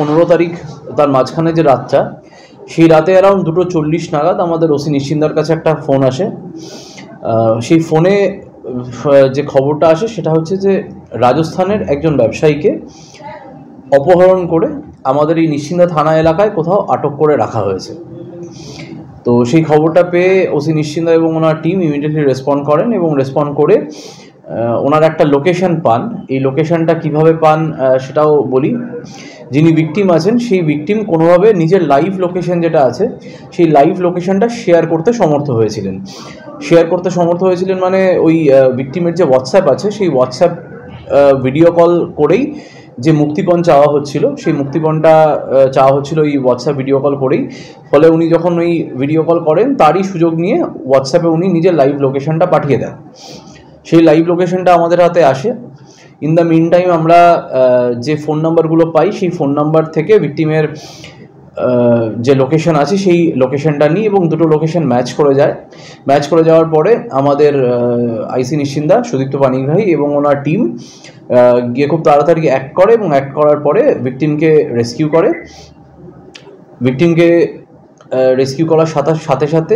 15 তারিখ তার মাঝখানে যে রাতটা, সেই রাতে অ্যারাউন্ড 2:40 নাগাদ আমাদের ওসি নিশ্চিন্দার কাছে একটা ফোন আসে। সেই ফোনে যে খবরটা আসে সেটা হচ্ছে যে রাজস্থানের একজন ব্যবসায়ীকে অপহরণ করে আমাদের এই নিশ্চিন্দা থানা এলাকায় কোথাও আটক করে রাখা হয়েছে। তো সেই খবরটা পেয়ে ওসি নিশ্চিন্দা এবং ওনার টিম ইমিডিয়েটলি রেসপন্ড করেন এবং রেসপন্ড করে ওনার একটা লোকেশন পান। এই লোকেশনটা কিভাবে পান সেটাও বলি। যিনি ভিকটিম আছেন সেই ভিকটিম কোনোভাবে নিজের লাইভ লোকেশন যেটা আছে সেই লাইভ লোকেশনটা শেয়ার করতে সমর্থ হয়েছিলেন। মানে ওই ভিকটিমের যে হোয়াটসঅ্যাপ আছে সেই হোয়াটসঅ্যাপ ভিডিও কল করেই যে মুক্তিপণ চাওয়া হচ্ছিল সেই মুক্তিপণটা চাওয়া হচ্ছিল এই হোয়াটসঅ্যাপ ভিডিও কল করেই। ফলে উনি যখন ওই ভিডিও কল করেন তারই সুযোগ নিয়ে হোয়াটসঅ্যাপে উনি নিজের লাইভ লোকেশনটা পাঠিয়ে দেন। সেই লাইভ লোকেশনটা আমাদের হাতে আসে। ইন দ্য মিন টাইম আমরা যে ফোন নাম্বারগুলো পাই সেই ফোন নাম্বার থেকে ভিকটিমের যে লোকেশন আছে সেই লোকেশনটা নিই এবং দুটো লোকেশন ম্যাচ করে যাওয়ার পরে আমাদের আইসি নিশ্চিন্দা সুদীপ্ত পানিগ্রাহী এবং ওনার টিম গিয়ে খুব তাড়াতাড়ি অ্যাক্ট করে এবং অ্যাক্ট করার পরে ভিকটিমকে রেস্কিউ করার সাথে সাথে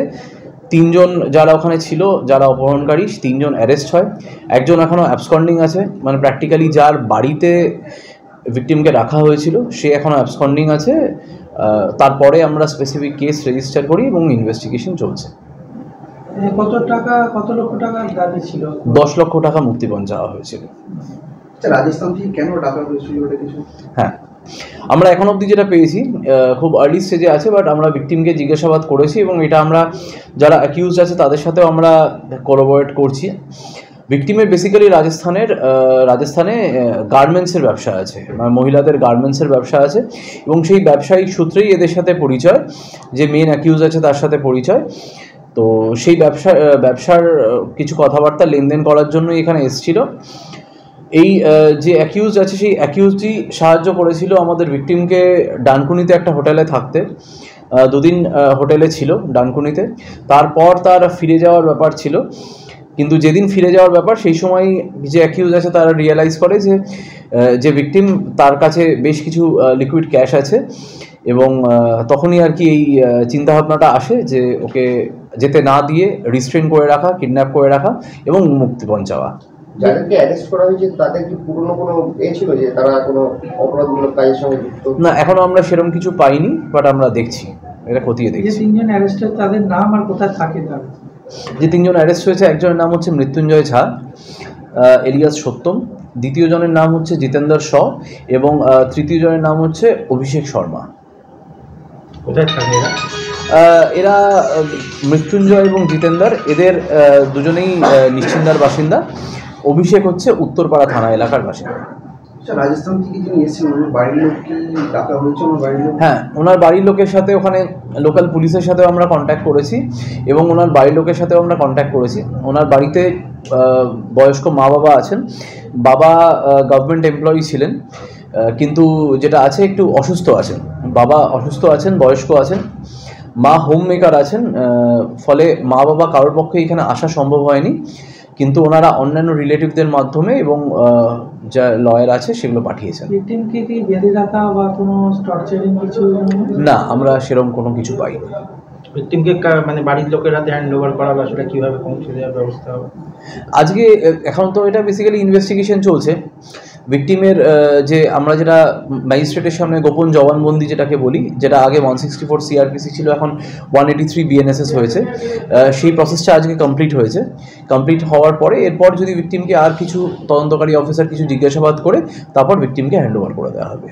3 জন যারা ওখানে ছিল, যারা অপহরণকারী, 3 জন অ্যারেস্ট হয়। একজন এখনও অ্যাবসকন্ডিং আছে, মানে প্র্যাকটিক্যালি যার বাড়িতে ভিকটিমকে রাখা হয়েছিল সে এখনও অ্যাবসকন্ডিং আছে। তারপরে আমরা স্পেসিফিক কেস রেজিস্টার করি এবং ইনভেস্টিগেশন চলছে। কত লক্ষ টাকার দাবি ছিল? 10 লক্ষ টাকা মুক্তিপণ চাওয়া হয়েছিল। রাজস্থান থেকে কেন টাকা হয়েছিল ওটা কিছু? হ্যাঁ, আমরা এখন অবধি যেটা পেয়েছি খুব আর্লি স্টেজে আছে, বাট আমরা ভিকটিমকে জিজ্ঞাসাবাদ করেছি এবং এটা আমরা যারা অ্যাকিউজড আছে তাদের সাথেও আমরা কোলাবোরেট করছি। ভিকটিমের বেসিক্যালি রাজস্থানে গার্মেন্টসের ব্যবসা আছে, মানে মহিলাদের গার্মেন্টসের ব্যবসা আছে এবং সেই ব্যবসায়িক সূত্রেই এদের সাথে পরিচয়, যে মেন অ্যাকিউজ আছে তার সাথে পরিচয়। তো সেই ব্যবসার কিছু কথাবার্তা লেনদেন করার জন্য এখানে এসেছিল। এই যে অ্যাকিউজ আছে সেই অ্যাকিউজটি সাহায্য করেছিল আমাদের ভিকটিমকে ডানকুনিতে একটা হোটেলে থাকতে। 2 দিন হোটেলে ছিল ডানকুনিতে। তারপর তার ফিরে যাওয়ার ব্যাপার ছিল, কিন্তু যেদিন ফিরে যাওয়ার ব্যাপার সেই সময় যে অ্যাকিউজ আছে তারা রিয়েলাইজ করে যে ভিকটিম তার কাছে বেশ কিছু লিকুইড ক্যাশ আছে এবং তখনই আর কি এই চিন্তাভাবনাটা আসে যে ওকে যেতে না দিয়ে রিস্ট্রেন করে রাখা, কিডন্যাপ করে রাখা এবং মুক্তিপণ চাওয়া। যাদেরকে অ্যারেস্ট করা হয়েছে তাদের কি পুরনো কোনো ছিল যে তারা কোনো অপরাধমূলক কাজের সঙ্গে যুক্ত? না, এখনো আমরা সেরকম কিছু পাইনি, বাট আমরা দেখছি, এটা খতিয়ে দেখছি। যে 3 জন অ্যারেস্ট হয়েছে তাদের নাম আর কোথায় থাকে তারা? যে 3 জন অ্যারেস্ট হয়েছে, একজনের নাম হচ্ছে মৃত্যুঞ্জয় ঝা এলিয়াস সত্যম, দ্বিতীয় জনের নাম হচ্ছে জিতেন্দ্র শ এবং তৃতীয় জনের নাম হচ্ছে অভিষেক শর্মা। কোথায় থাকে এরা মৃত্যুঞ্জয় এবং জিতেন্দ্র এদের দুজনেই নিশ্চিন্দার বাসিন্দা। অভিষেক হচ্ছে উত্তরপাড়া থানা এলাকার বাসিন্দা। রাজস্থান থেকে যিনি এসেছিলেন ওনার বাড়ির লোক কি ডাকা হয়েছে? হ্যাঁ, ওনার বাড়ির লোকের সাথে ওখানে লোকাল পুলিশের সাথেও আমরা কন্ট্যাক্ট করেছি এবং ওনার বাড়ির লোকের সাথেও আমরা কন্ট্যাক্ট করেছি। ওনার বাড়িতে বয়স্ক মা বাবা আছেন। বাবা গভর্নমেন্ট এমপ্লয়ি ছিলেন, কিন্তু যেটা আছে একটু অসুস্থ আছেন। বাবা অসুস্থ আছেন, বয়স্ক আছেন। মা হোম মেকার আছেন, ফলে মা বাবা কারোর পক্ষে এখানে আসা সম্ভব হয়নি, কিন্তু ওনারা অন্যান্য রিলেটিভদের মাধ্যমে এবং যা লয়ার আছে সেগুলো পাঠিয়েছেন। ভিকটিমকে কি বেঁধে রাখা বা কোনো টর্চারিং কিছু? না, আমরা সেরকম কোনো কিছু পাইনি। ভিকটিমকে মানে বাড়ির লোকের হাতে হ্যান্ড ওভার করা বা সেটা কীভাবে পৌঁছে দেওয়ার ব্যবস্থা হবে? আজকে এখন তো এটা বেসিক্যালি ইনভেস্টিগেশন চলছে। ভিকটিমের আমরা যেটা ম্যাজিস্ট্রেটের সামনে গোপন জবানবন্দি যেটাকে বলি, যেটা আগে 164 CRPC ছিল, এখন 183 BNSS হয়েছে, সেই প্রসেসটা আজকে কমপ্লিট হওয়ার পরে এরপর যদি ভিকটিমকে আর কিছু তদন্তকারী অফিসার কিছু জিজ্ঞাসাবাদ করে তারপর ভিকটিমকে হ্যান্ড ওভার করে দেওয়া হবে।